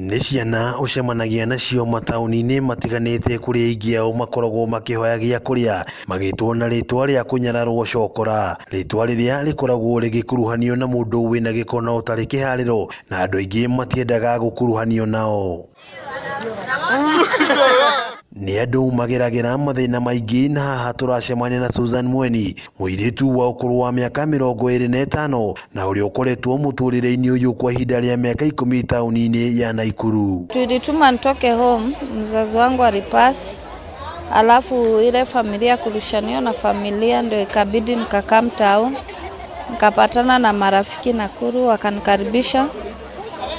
Nĩ ciana ucemanagia nacio matauni-ini matiganĩte kũrĩa aingĩ ao makoragwo makĩhoya gĩa kũrĩa magĩtwo na rĩtwa rĩa kũnyararwo cokora, rĩtwa rĩrĩa rĩkoragwo rĩgĩkuruhanio na mũndũ wĩna gĩko na ũtarĩ kĩharĩro, na andũ aingĩ matiendaga gũkuruhanio nao. Nĩ andũ mageragĩra mathĩna maingĩ, na haha tũracemania na Susan Mweni, mũirĩtu wa ũkũrũ wa mĩaka 25 na ũrĩa ũkoretwo mũtũrĩre-inĩ ũyũ kwa ihinda rĩa mĩaka 10 taũni-inĩ ya Naikuru. Tulituma nitoke home, mzazi wangu alipass, alafu ile familia kurushanio na familia, ndio ikabidi nikakam town, nikapatana na marafiki Nakuru wakanikaribisha.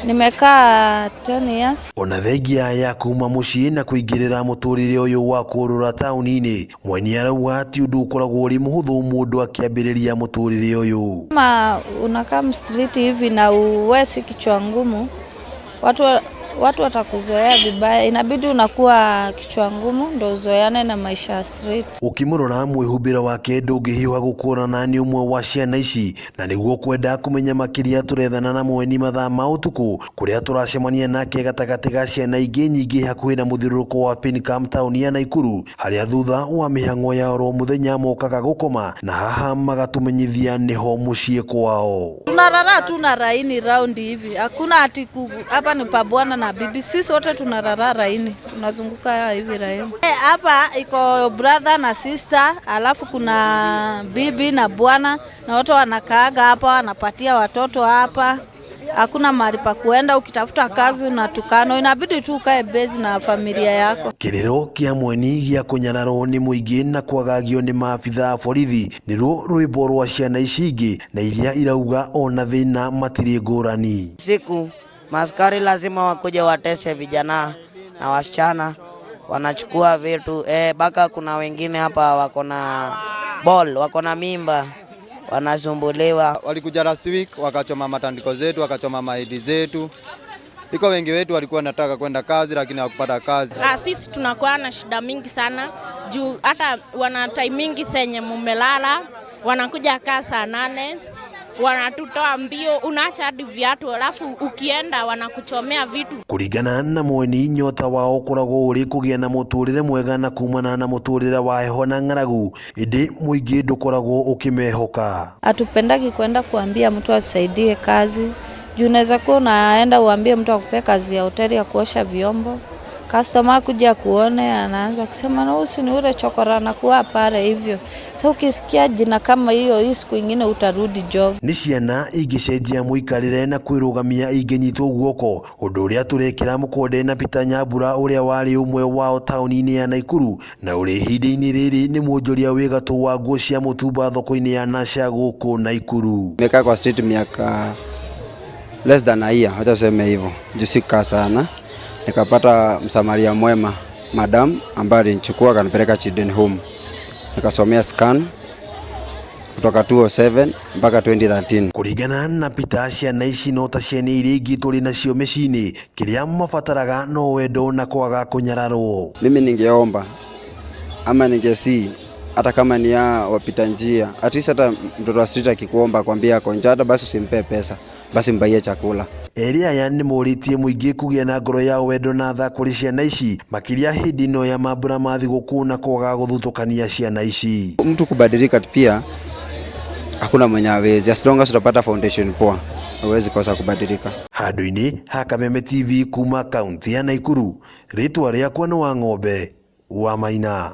Nimekaa 10 years. Ona thengia ya kuma mũciĩ na kũingĩrĩra mũtũrĩre ũyũ wa kũrũra taũni-inĩ, Mweni arauga ti ũndũ ũkoragwo ũrĩ mũhũthũ mũndũ akĩambĩrĩria mũtũrĩre ũyũ. Kama unakaa street hivi na uwezi kichwa ngumu, watu watakuzoea vibaya, inabidi unakuwa kichwa ngumu ndio uzoeane na maisha ya street. Ukimurora mwĩhumbĩre wake ndũngĩhiũha gũkũrana nĩ ũmwe wa ciana ici, na nĩguo kwenda kũmenya makĩria tũrethana na Mweni mathaa ma ũtukũ, kũrĩa tũracemania nake gatagatĩ ga ciana ingĩ nyingĩ hakuhĩ na mũthiũrũrũko wa Pincam taũni ya Naikuru, harĩa thutha wa mĩhang'o ya oro mũthenya mokaga gũkoma, na haha magatũmenyithia nĩho mũciĩ kwao. Tunarara tu na raini round hivi, hakuna ati hapa ni pabwana na bibi, sisi wote tunarara raini, tunazunguka hivi raini. Hapa iko brother na sister, alafu kuna bibi na bwana, na wote wanakaaga hapa, wanapatia watoto hapa. Hakuna mahali pa kuenda, ukitafuta kazi unatukano, inabidi tu ukae base na familia yako. Kĩrĩro kĩa Mweni gĩa kũnyararwo nĩ mũingĩ na kwagagio nĩ maabitha a borithi nĩruo rwĩmbo rwa ciana ici ingĩ, na iria irauga ona thĩna matirĩ ngũrani. Siku maskari lazima wakuje watese vijana na wasichana, wanachukua vitu baka kuna wengine hapa wako na ball, wako na mimba, wanasumbuliwa. Walikuja last week wakachoma matandiko zetu, wakachoma maidi zetu. Iko wengi wetu walikuwa nataka kwenda kazi lakini hawakupata kazi. Sisi tunakuwa na shida mingi sana juu hata wana time mingi senye mumelala, wanakuja kaa saa 8, wanatutoa mbio, unaacha hadi viatu, alafu ukienda wanakuchomea vitu. Kũringana na Mweni, nyota wao ũkoragwo ũrĩ kũgĩa na mũtũrĩre mwega na kumana na mũtũrĩre wa heho na ng'aragu, ĩndĩ mũingĩ ndũkoragwo ũkĩmehoka. Hatupendagi kwenda kuambia mtu asaidie kazi, juu unaweza kuwa unaenda uambie mtu akupe kazi ya hoteli ya kuosha vyombo, customer kuja kuone anaanza kusema na usi ni ule chokora na kuwa pale hivyo. Sasa ukisikia jina kama hiyo, hii siku nyingine utarudi job. Ni ciana ingĩcenjia mũikarĩre na kwĩrũgamia ingĩnyitwo guoko, ũndũ ũrĩa tũrekĩra mũkonde na Peter Nyambura ũrĩa warĩ ũmwe wao taũni-inĩ ya Naikuru, na ũrĩ ihinda-inĩ rĩrĩ nĩ mwonjoria wĩ gatũ wa nguo cia mũtumba thoko-inĩ ya Nasha gũkũ Naikuru. Nimekaa kwa street miaka less than a year, acha tuseme hivyo. Jusika sana. Nikapata msamaria mwema madam ambaye alinichukua akanipeleka children home. Nikasomea scan kutoka 2007 mpaka 2013. Kũringana na Peter, ciana ici no ta ciana iria ingĩ tũrĩ nacio mĩciĩ-inĩ, kĩrĩa mabataraga no wendo na kwaga kũnyararwo. Mimi ningeomba ama ningesi hata kama ni ya wapita njia, at least hata mtoto wa street akikuomba kwambia ako njaa, basi usimpe pesa, basi mbaie chakula. Eria ya nĩ mũrĩtie mũingĩ kũgĩa na ngoro ya wendo na tha kũrĩ ciana ici, makĩria hĩndĩ ĩno ya mambura ma thigũkũ na kwaga gũthutũkania ciana ici. Mtu kubadilika pia hakuna mwenye hawezi, as long as utapata foundation poa, huwezi kosa kubadilika. Handũ-inĩ ha Kameme TV kuma kaunti ya Naikuru, rĩtwa rĩakwa nĩ wa ng'ombe wa Maina.